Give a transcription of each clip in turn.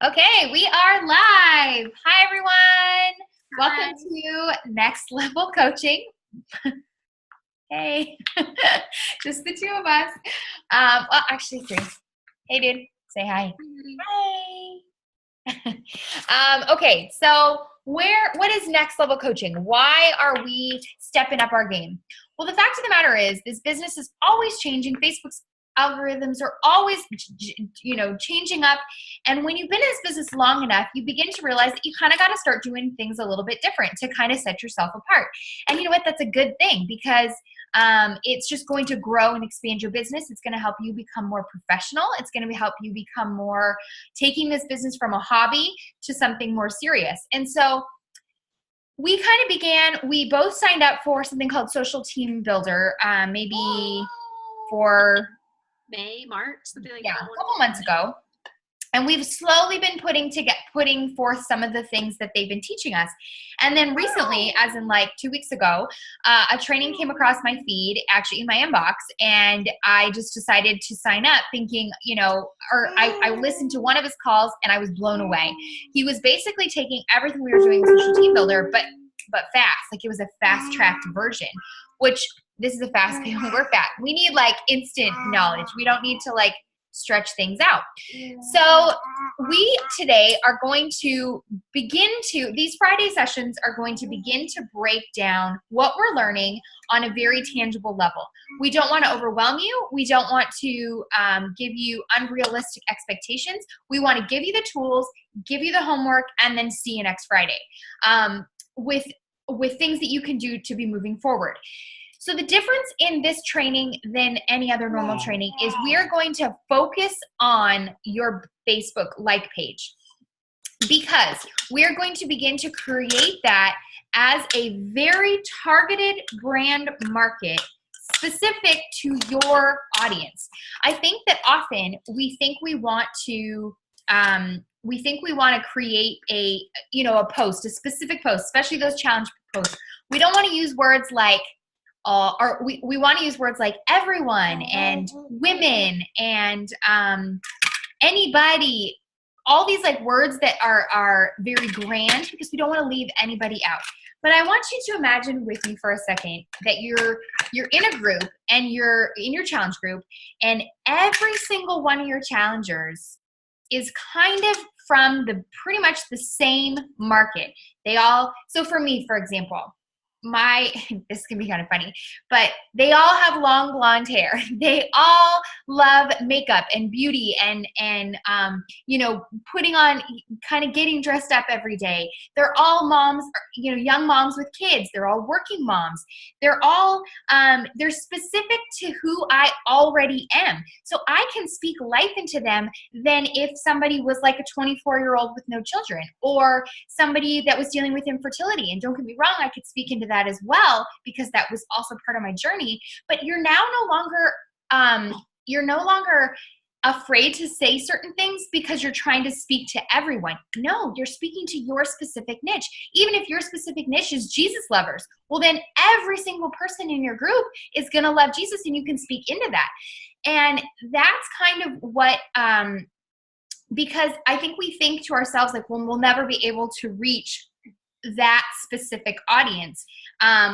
Okay, we are live. Hi, everyone. Hi. Welcome to Next Level Coaching. Hey, just the two of us. Well, actually, three. Hey, dude, say hi. Hi. Okay, so what is Next Level Coaching? Why are we stepping up our game? Well, the fact of the matter is this business is always changing. Facebook's algorithms are always changing up, and when you've been in this business long enough, you begin to realize that you kind of got to start doing things a little bit different to kind of set yourself apart. And you know what, that's a good thing, because it's just going to grow and expand your business. It's going to help you become more professional. It's going to help you become more taking this business from a hobby to something more serious. And so we kind of we both signed up for something called Social Team Builder, maybe for March, something like a that. couple months ago. And we've slowly been putting forth some of the things that they've been teaching us. And then recently, as in like 2 weeks ago, a training came across my feed, actually in my inbox, and I just decided to sign up thinking, I listened to one of his calls and I was blown away. He was basically taking everything we were doing in Social Team Builder, but fast. Like, it was a fast-tracked version, which this is a fast, we're fast. We need like instant knowledge. We don't need to like stretch things out. So we today are going to these Friday sessions are going to begin to break down what we're learning on a very tangible level. We don't want to overwhelm you. We don't want to give you unrealistic expectations. We want to give you the tools, give you the homework, and then see you next Friday with things that you can do to be moving forward. So the difference in this training than any other normal training is we are going to focus on your Facebook like page, because we are going to begin to create that as a very targeted brand market specific to your audience. I think that often we think we want to create a post, a specific post, especially those challenge posts. We don't want to use words like or we want to use words like everyone and women and anybody, all these like words that are very grand, because we don't want to leave anybody out. But I want you to imagine with me for a second that you're in a group, and you're in your challenge group, and every single one of your challengers is kind of from pretty much the same market. So for me, for example, this can be kind of funny, but they all have long blonde hair. They all love makeup and beauty and putting on, kind of getting dressed up every day. They're all moms, young moms with kids. They're all working moms. They're all, they're specific to who I already am. So I can speak life into them than if somebody was like a 24-year-old with no children, or somebody that was dealing with infertility. And don't get me wrong, I could speak into that as well, because that was also part of my journey. But you're now no longer afraid to say certain things because you're trying to speak to everyone. No, you're speaking to your specific niche. Even if your specific niche is Jesus lovers, well, then every single person in your group is going to love Jesus, and you can speak into that. And that's kind of what, because I think we think to ourselves, like, well, we'll never be able to reach that specific audience.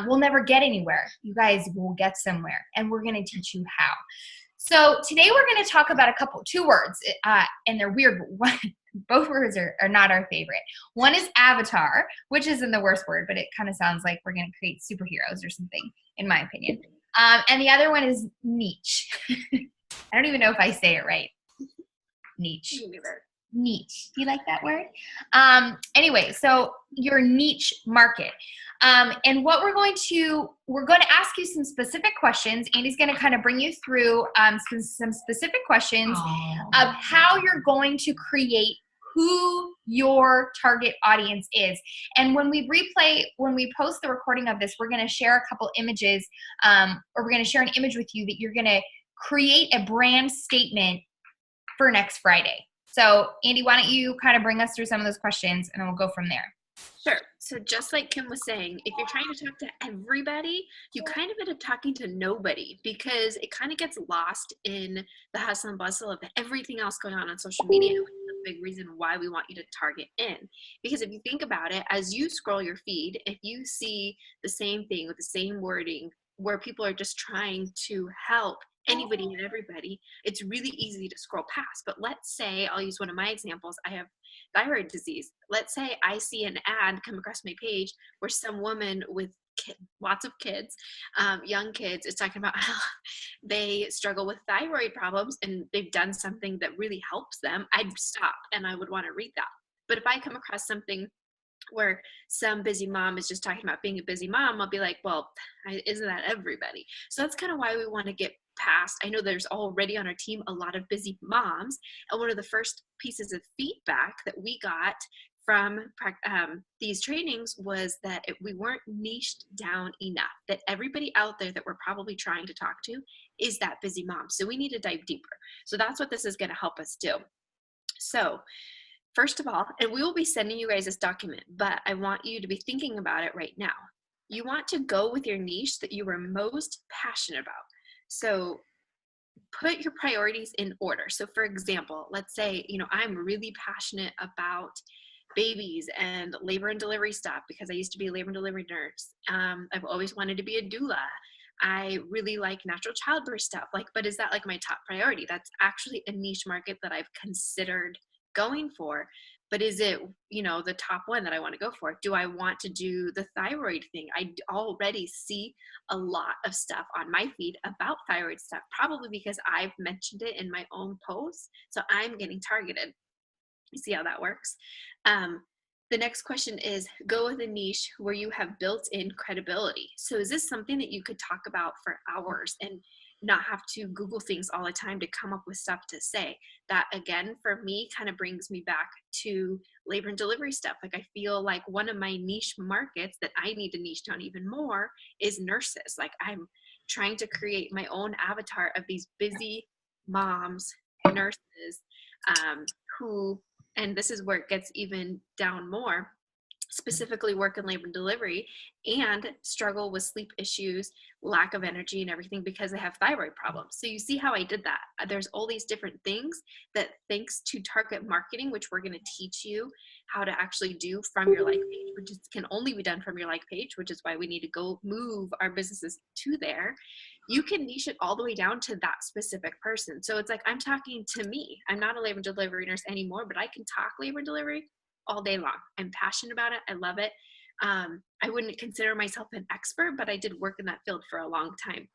We'll never get anywhere. You guys will get somewhere, and we're going to teach you how. So today we're going to talk about two words, and they're weird. Both words are not our favorite. One is avatar, which isn't the worst word, but it kind of sounds like we're going to create superheroes or something, in my opinion. And the other one is niche. I don't even know if I say it right. Niche. Niche. Do you like that word? Anyway, so your niche market. And what we're going to ask you some specific questions. Andy's going to kind of bring you through some specific questions of how you're going to create who your target audience is. And when we post the recording of this, we're going to share a couple images, or we're going to share an image with you that you're going to create a brand statement for next Friday. So Andy, why don't you kind of bring us through some of those questions, and then we'll go from there. Sure. So just like Kim was saying, if you're trying to talk to everybody, you kind of end up talking to nobody, because it kind of gets lost in the hustle and bustle of everything else going on social media. The big reason why we want you to target in. Because if you think about it, as you scroll your feed, if you see the same thing with the same wording where people are just trying to help anybody and everybody, it's really easy to scroll past. But let's say, I'll use one of my examples. I have thyroid disease. Let's say I see an ad come across my page where some woman with lots of kids, young kids, is talking about how they struggle with thyroid problems and they've done something that really helps them. I'd stop and I would want to read that. But if I come across something where some busy mom is just talking about being a busy mom, I'll be like, well, isn't that everybody? So that's kind of why we want to get past. I know there's already on our team a lot of busy moms. And one of the first pieces of feedback that we got from these trainings was that we weren't niched down enough, that everybody out there that we're probably trying to talk to is that busy mom. So we need to dive deeper. So that's what this is going to help us do. So first of all, and we will be sending you guys this document, but I want you to be thinking about it right now. You want to go with your niche that you are most passionate about. So put your priorities in order. So for example, let's say, I'm really passionate about babies and labor and delivery stuff because I used to be a labor and delivery nurse. I've always wanted to be a doula. I really like natural childbirth stuff. But is that my top priority? That's actually a niche market that I've considered going for. But is it, the top one that I want to go for? Do I want to do the thyroid thing? I already see a lot of stuff on my feed about thyroid stuff, probably because I've mentioned it in my own posts. So I'm getting targeted. You see how that works? The next question is, go with a niche where you have built-in credibility. So is this something that you could talk about for hours and not have to Google things all the time to come up with stuff to say? That, again, for me, kind of brings me back to labor and delivery stuff. I feel like one of my niche markets that I need to niche down even more is nurses. I'm trying to create my own avatar of these busy moms, nurses, who, and this is where it gets even down more, specifically work in labor and delivery and struggle with sleep issues, lack of energy and everything because they have thyroid problems. So you see how I did that. There's all these different things that, thanks to target marketing, which we're going to teach you how to actually do from your like page, which can only be done from your like page, which is why we need to go move our businesses to there. You can niche it all the way down to that specific person. So it's I'm talking to me. I'm not a labor and delivery nurse anymore, but I can talk labor and delivery all day long. I'm passionate about it. I love it. I wouldn't consider myself an expert, but I did work in that field for a long time.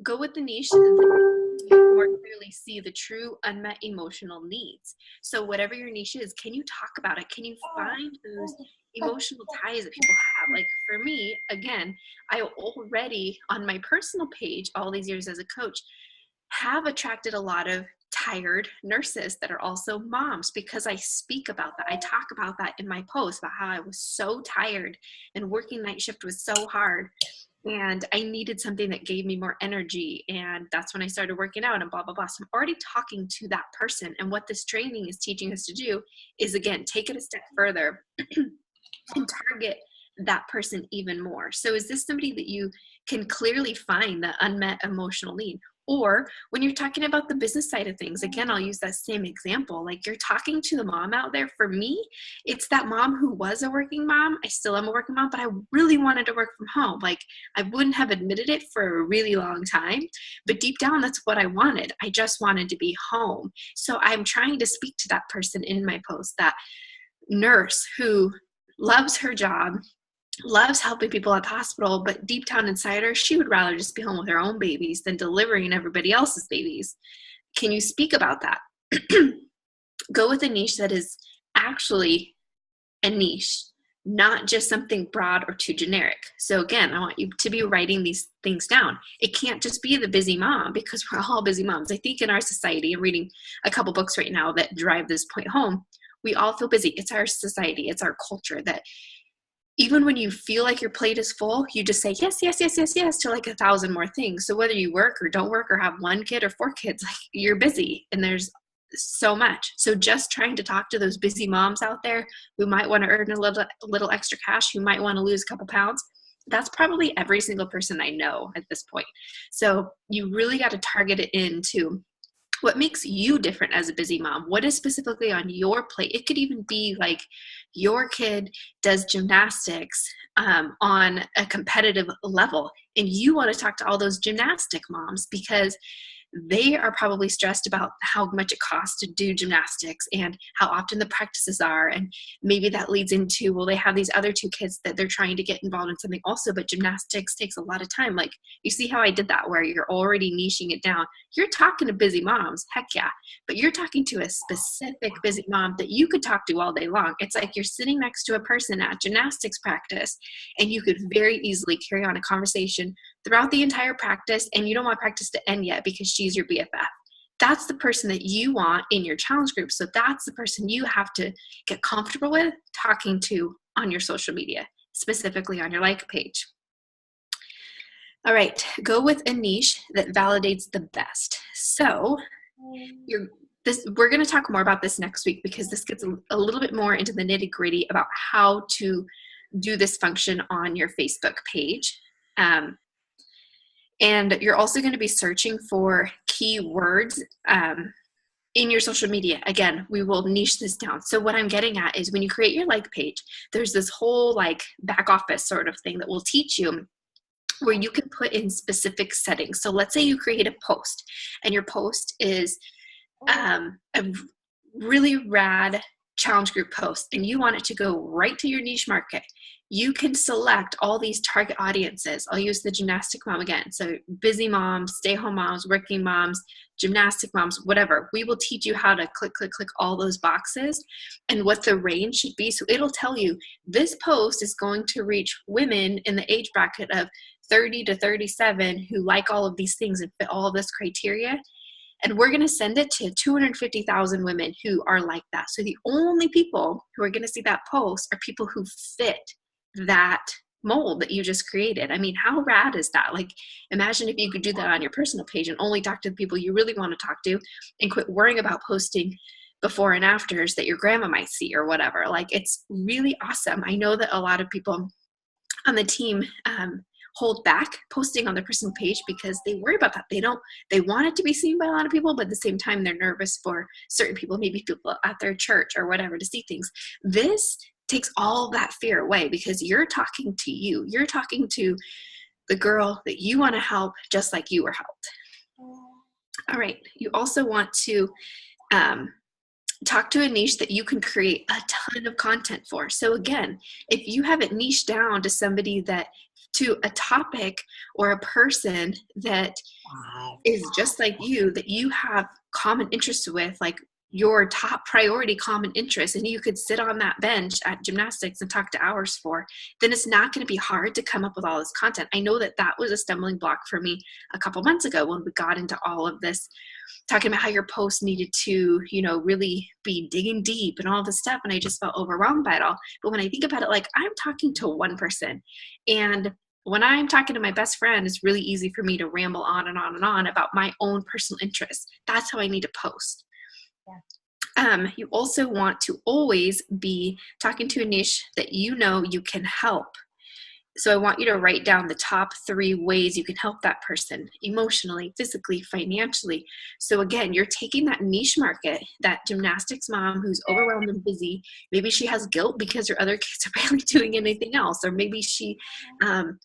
Go with the niche that you more clearly see the true unmet emotional needs. So whatever your niche is, can you talk about it? Can you find those emotional ties that people have? For me, again, I already on my personal page, all these years as a coach, have attracted a lot of tired nurses that are also moms because I speak about that. I talk about that in my post about how I was so tired and working night shift was so hard and I needed something that gave me more energy. And that's when I started working out and blah, blah, blah. So I'm already talking to that person. And what this training is teaching us to do is, again, take it a step further and target that person even more. So is this somebody that you can clearly find the unmet emotional need? Or when you're talking about the business side of things, again, I'll use that same example. You're talking to the mom out there. For me, it's that mom who was a working mom. I still am a working mom, but I really wanted to work from home. I wouldn't have admitted it for a really long time, but deep down, that's what I wanted. I just wanted to be home. So I'm trying to speak to that person in my post, that nurse who loves her job, loves helping people at the hospital, but deep down inside her, she would rather just be home with her own babies than delivering everybody else's babies. Can you speak about that? Go with a niche that is actually a niche, not just something broad or too generic. So again, I want you to be writing these things down. It can't just be the busy mom because we're all busy moms. I think in our society, I'm reading a couple books right now that drive this point home. We all feel busy. It's our society. It's our culture that even when you feel like your plate is full, you just say yes, yes, yes, yes, yes to 1,000 more things. So whether you work or don't work or have 1 kid or 4 kids, you're busy and there's so much. So just trying to talk to those busy moms out there who might want to earn a little extra cash, who might want to lose a couple pounds, that's probably every single person I know at this point. So you really got to target it into What makes you different as a busy mom? What is specifically on your plate? It could even be like your kid does gymnastics on a competitive level, and you want to talk to all those gymnastic moms because they are probably stressed about how much it costs to do gymnastics and how often the practices are. And maybe that leads into, well, they have these other two kids that they're trying to get involved in something also, but gymnastics takes a lot of time. Like, you see how I did that where you're already niching it down. You're talking to busy moms, heck yeah, but you're talking to a specific busy mom that you could talk to all day long. It's like you're sitting next to a person at gymnastics practice, and you could very easily carry on a conversation throughout the entire practice, and you don't want practice to end yet because she's your BFF. That's the person that you want in your challenge group. So that's the person you have to get comfortable with talking to on your social media, specifically on your like page. All right, go with a niche that validates the best. So we're going to talk more about this next week because this gets a little bit more into the nitty gritty about how to do this function on your Facebook page. And you're also going to be searching for keywords in your social media. Again, we will niche this down. So what I'm getting at is when you create your like page, there's this whole like back office sort of thing that will teach you where you can put in specific settings. So let's say you create a post and your post is a really rad challenge group post and you want it to go right to your niche market. You can select all these target audiences. I'll use the gymnastic mom again. So busy moms, stay-home moms, working moms, gymnastic moms, whatever. We will teach you how to click all those boxes and what the range should be. So it'll tell you this post is going to reach women in the age bracket of 30 to 37 who like all of these things and fit all of this criteria. And we're going to send it to 250,000 women who are like that. So the only people who are going to see that post are people who fit that mold that you just created. I mean, how rad is that? Like, imagine if you could do that on your personal page and only talk to the people you really want to talk to and quit worrying about posting before and afters that your grandma might see or whatever. Like, it's really awesome. I know that a lot of people on the team hold back posting on their personal page because they worry about that. They want it to be seen by a lot of people, but at the same time, they're nervous for certain people, maybe people at their church or whatever, to see things. This takes all that fear away because you're talking to you. You're talking to the girl that you want to help just like you were helped. All right. You also want to talk to a niche that you can create a ton of content for. So again, if you have it niched down to a topic or a person that is just like you, that you have common interests with, like your top priority common interest, and you could sit on that bench at gymnastics and talk to hours for, then it's not going to be hard to come up with all this content. I know that was a stumbling block for me a couple months ago when we got into all of this, talking about how your post needed to, really be digging deep and all this stuff. And I just felt overwhelmed by it all. But when I think about it, like, I'm talking to one person, and when I'm talking to my best friend, it's really easy for me to ramble on and on and on about my own personal interests. That's how I need to post. You also want to always be talking to a niche that you know you can help. So I want you to write down the top 3 ways you can help that person emotionally, physically, financially. So again, you're taking that niche market, that gymnastics mom who's overwhelmed and busy. Maybe she has guilt because her other kids are barely doing anything else. Or maybe she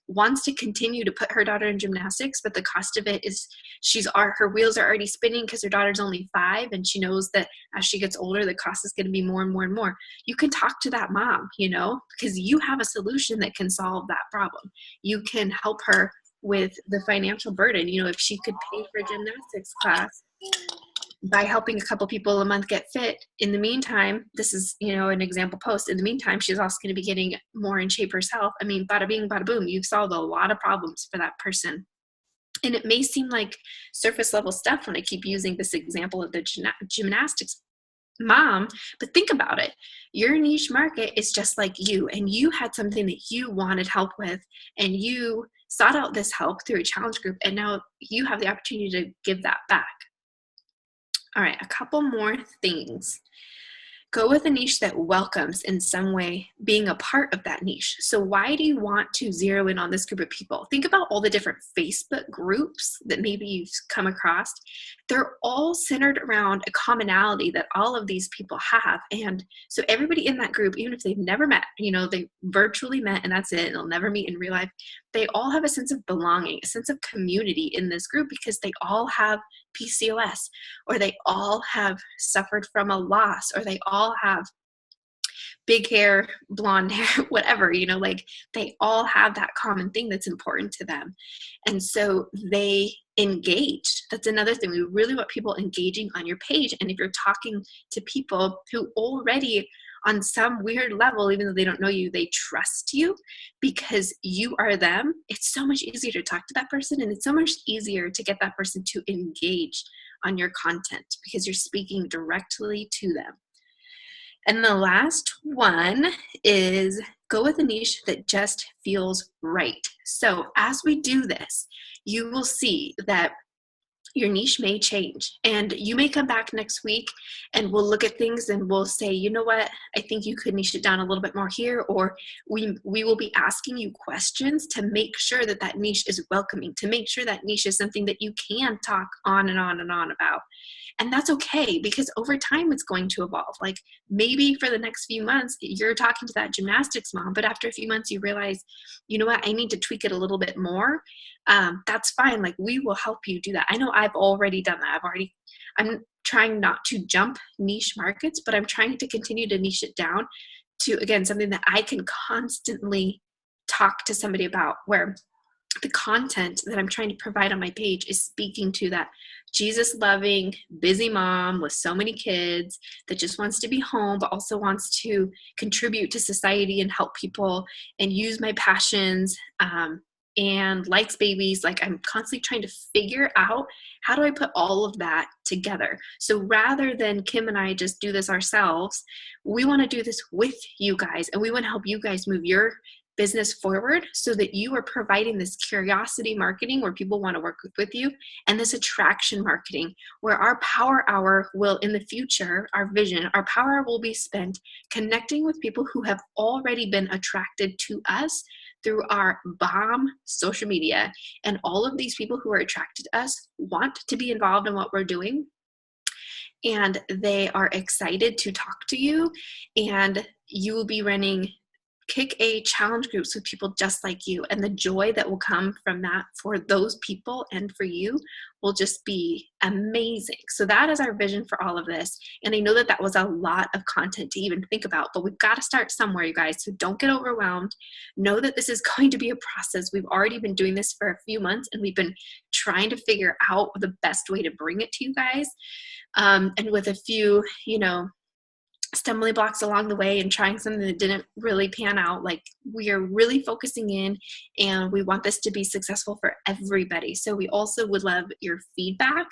wants to continue to put her daughter in gymnastics, but the cost of it is her wheels are already spinning because her daughter's only 5, and she knows that as she gets older, the cost is going to be more and more and more. You can talk to that mom, because you have a solution that can solve that problem. You can help her with the financial burden. If she could pay for a gymnastics class by helping a couple people a month get fit, in the meantime, this is, an example post. In the meantime, she's also going to be getting more in shape herself. I mean, bada bing, bada boom, you've solved a lot of problems for that person. And it may seem like surface level stuff when I keep using this example of the gymnastics mom, but think about it. Your niche market is just like you, and you had something that you wanted help with, and you sought out this help through a challenge group, and now you have the opportunity to give that back. All right, a couple more things. Go with a niche that welcomes in some way being a part of that niche. So why do you want to zero in on this group of people? Think about all the different Facebook groups that maybe you've come across. They're all centered around a commonality that all of these people have. And so everybody in that group, even if they've never met, they virtually met and that's it, they'll never meet in real life, they all have a sense of belonging, a sense of community in this group because they all have PCOS, or they all have suffered from a loss, or they all have big hair, blonde hair, whatever, they all have that common thing that's important to them. And so they engage. That's another thing. We really want people engaging on your page. And if you're talking to people who already on some weird level, even though they don't know you, they trust you because you are them, it's so much easier to talk to that person, and it's so much easier to get that person to engage on your content because you're speaking directly to them. And the last one is go with a niche that just feels right. So as we do this, you will see that your niche may change, and you may come back next week and we'll look at things and we'll say, you know what, I think you could niche it down a little bit more here, or we will be asking you questions to make sure that that niche is welcoming, to make sure that niche is something that you can talk on and on and on about. And that's okay, because over time it's going to evolve. Like maybe for the next few months, you're talking to that gymnastics mom, but after a few months you realize, you know what, I need to tweak it a little bit more. That's fine. Like we will help you do that. I know I've already done that. I'm trying not to jump niche markets, but I'm trying to continue to niche it down to, again, something that I can constantly talk to somebody about, where the content that I'm trying to provide on my page is speaking to that Jesus loving, busy mom with so many kids that just wants to be home, but also wants to contribute to society and help people and use my passions, and likes babies. Like I'm constantly trying to figure out, how do I put all of that together? So rather than Kim and I just do this ourselves, we want to do this with you guys, and we want to help you guys move your business forward so that you are providing this curiosity marketing where people want to work with you, and this attraction marketing where our power hour will, in the future, our vision, our power hour will be spent connecting with people who have already been attracted to us through our bomb social media. And all of these people who are attracted to us want to be involved in what we're doing, and they are excited to talk to you, and you will be running Kick A challenge groups with people just like you, and the joy that will come from that for those people and for you will just be amazing. So that is our vision for all of this, and I know that was a lot of content to even think about, but we've got to start somewhere, you guys. So don't get overwhelmed. Know that this is going to be a process. We've already been doing this for a few months, and we've been trying to figure out the best way to bring it to you guys, and with a few stumbling blocks along the way and trying something that didn't really pan out. Like we are really focusing in, and we want this to be successful for everybody. So we also would love your feedback,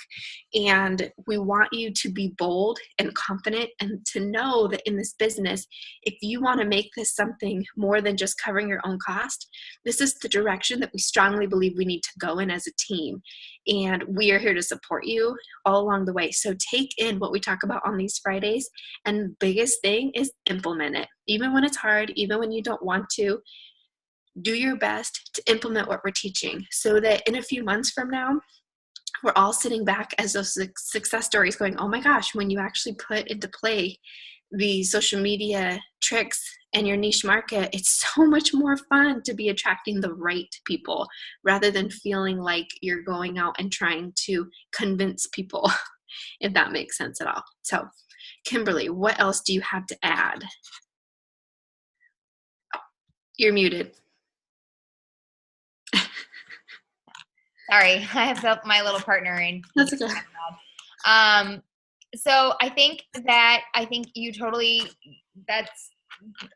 and we want you to be bold and confident, and to know that in this business, if you want to make this something more than just covering your own cost, this is the direction that we strongly believe we need to go in as a team. And we are here to support you all along the way. So take in what we talk about on these Fridays, and biggest thing is implement it. Even when it's hard, even when you don't want to, do your best to implement what we're teaching, so that in a few months from now, we're all sitting back as those success stories going, oh my gosh, when you actually put into play the social media tricks and your niche market, it's so much more fun to be attracting the right people rather than feeling like you're going out and trying to convince people, if that makes sense at all. So Kimberly, what else do you have to add? Oh, you're muted. Sorry, I have my little partner in. That's okay. So I think you totally, that's,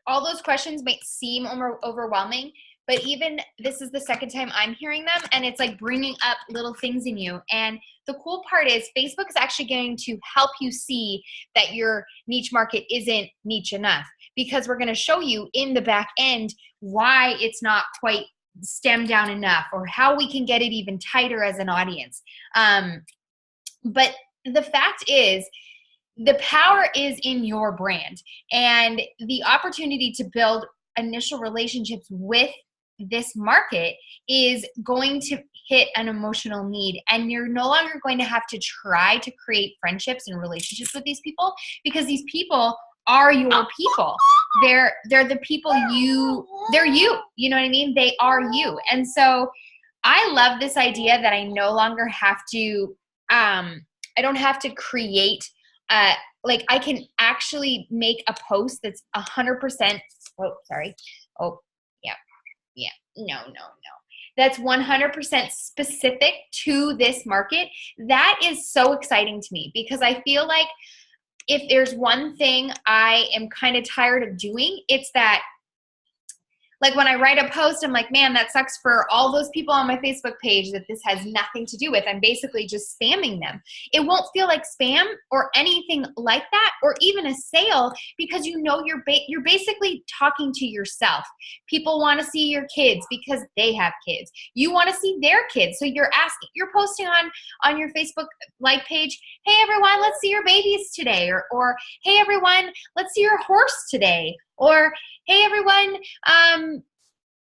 all those questions might seem overwhelming, but even this is the second time I'm hearing them, and it's like bringing up little things in you. And the cool part is Facebook is actually going to help you see that your niche market isn't niche enough, because we're going to show you in the back end why it's not quite stemmed down enough, or how we can get it even tighter as an audience. But the fact is, the power is in your brand, and the opportunity to build initial relationships with this market is going to hit an emotional need, and you're no longer going to have to try to create friendships and relationships with these people, because these people are your people. They're the people they're you know what I mean? They are you. And so I love this idea that I no longer have to I don't have to create like I can actually make a post that's 100%. Oh, sorry. Oh, yeah. No. That's 100% specific to this market. That is so exciting to me, because I feel like if there's one thing I am kind of tired of doing, it's that, like, when I write a post, I'm like, man, that sucks for all those people on my Facebook page that this has nothing to do with. I'm basically just spamming them. It won't feel like spam or anything like that, or even a sale, because you know you're basically talking to yourself. People want to see your kids because they have kids. You want to see their kids, so you're posting on your Facebook like page, hey everyone, let's see your babies today, or hey everyone, let's see your horse today, or hey everyone,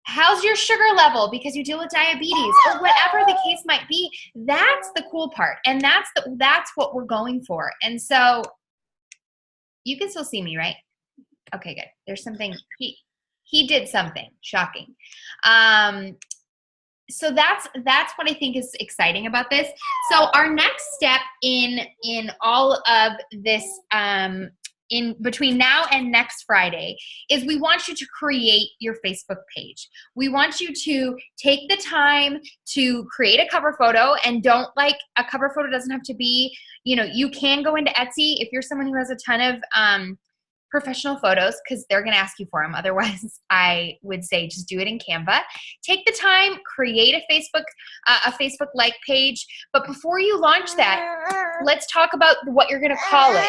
how's your sugar level because you deal with diabetes, or whatever the case might be. That's the cool part, and that's what we're going for. And so you can still see me, right? Okay, good. There's something, he did something shocking. So that's what I think is exciting about this. So our next step in all of this, in between now and next Friday, is we want you to create your Facebook page. We want you to take the time to create a cover photo, and a cover photo doesn't have to be, you can go into Etsy if you're someone who has a ton of professional photos, because they're going to ask you for them. Otherwise, I would say just do it in Canva. Take the time, create a Facebook like page. But before you launch that, let's talk about what you're going to call it.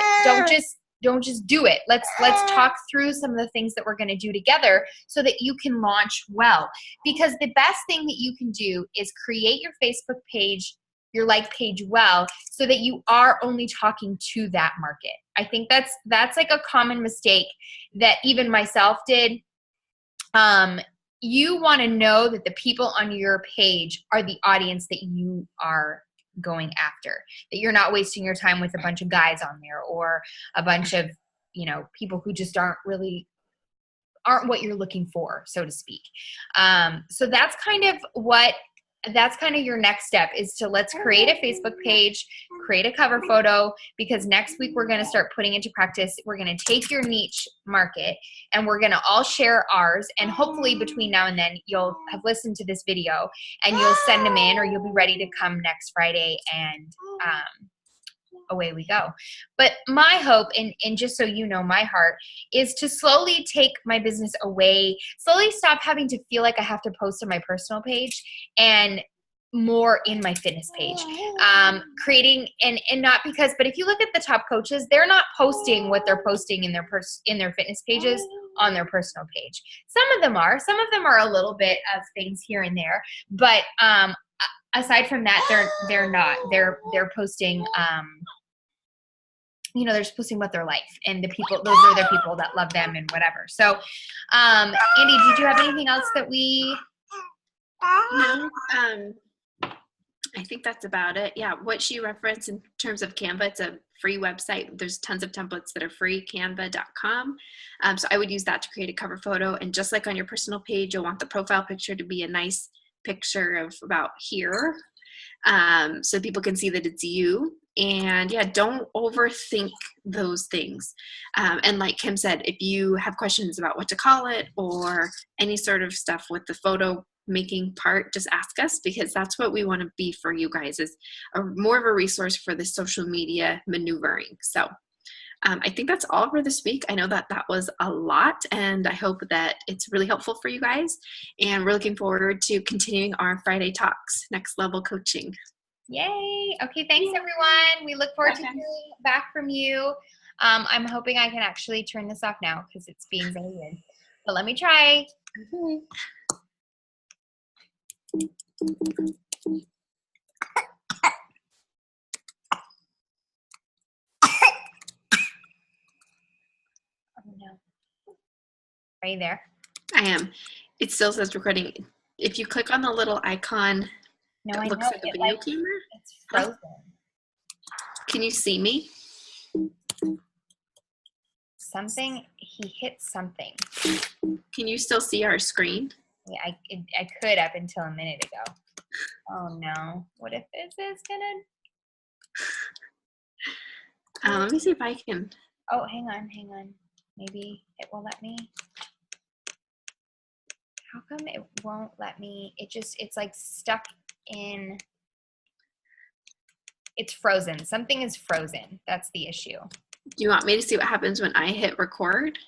Don't just do it. Let's talk through some of the things that we're going to do together so that you can launch well. Because the best thing that you can do is create your Facebook page, your like page well, so that you are only talking to that market. I think that's like a common mistake that even myself did. You want to know that the people on your page are the audience that you are going after, that you're not wasting your time with a bunch of guys on there, or a bunch of, people who just aren't what you're looking for, so to speak. So that's kind of your next step, is to let's create a Facebook page, create a cover photo, because next week we're going to start putting into practice. We're going to take your niche market and we're going to all share ours. And hopefully between now and then you'll have listened to this video and you'll send them in, or you'll be ready to come next Friday, and away we go. But my hope, and just so you know, my heart is to slowly take my business away, slowly stop having to feel like I have to post on my personal page, and more in my fitness page. Creating, and not because, but if you look at the top coaches, they're not posting what they're posting in their fitness pages on their personal page. Some of them are a little bit of things here and there, but aside from that, they're not. They're posting they're just posting what they're like, and those are the people that love them and whatever. So Andy, did you have anything else that we No, I think that's about it. Yeah, what she referenced in terms of Canva, it's a free website. There's tons of templates that are free, canva.com. So I would use that to create a cover photo. And just like on your personal page, you'll want the profile picture to be a nice picture of about here, so people can see that it's you. And yeah, don't overthink those things. And like Kim said, if you have questions about what to call it or any sort of stuff with the photo making part, just ask us, because that's what we want to be for you guys, is more of a resource for the social media maneuvering. So I think that's all for this week. I know that was a lot, and I hope that it's really helpful for you guys. And we're looking forward to continuing our Friday talks, Next Level Coaching. Yay. Okay, thanks everyone. We look forward to hearing back from you. I'm hoping I can actually turn this off now because it's being very weird. But let me try. Are you there? I am. It still says recording. If you click on the little icon, No, I it looks know. like a video camera. It's frozen. Can you see me? Something, he hit something. Can you still see our screen? Yeah, I could up until a minute ago. Oh no. What if this is gonna... Let me see if I can. Oh, hang on. Maybe it will let me. How come it won't let me? It's like stuck in. It's frozen. Something is frozen. That's the issue. Do you want me to see what happens when I hit record?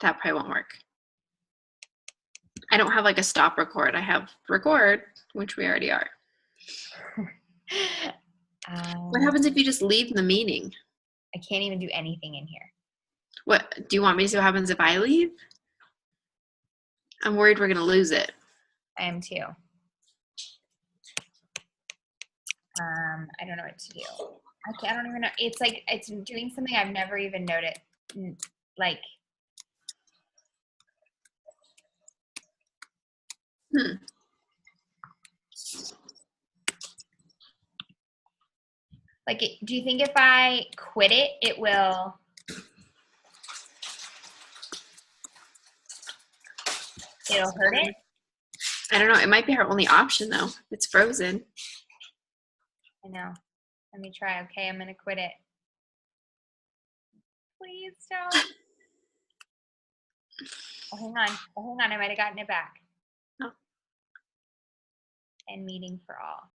That probably won't work. I don't have like a stop record. I have record, which we already are. What happens if you just leave the meeting? I can't even do anything in here. What do you want me to see what happens if I leave? I'm worried we're gonna lose it. I am too. I don't know what to do. I don't even know. It's like it's doing something I've never even noticed. Like, like, do you think if I quit it, it will? It'll hurt it? I don't know. It might be our only option though. It's frozen. I know. Let me try. Okay, I'm gonna quit it. Please don't. Oh, hang on. I might have gotten it back. Oh. And meeting for all.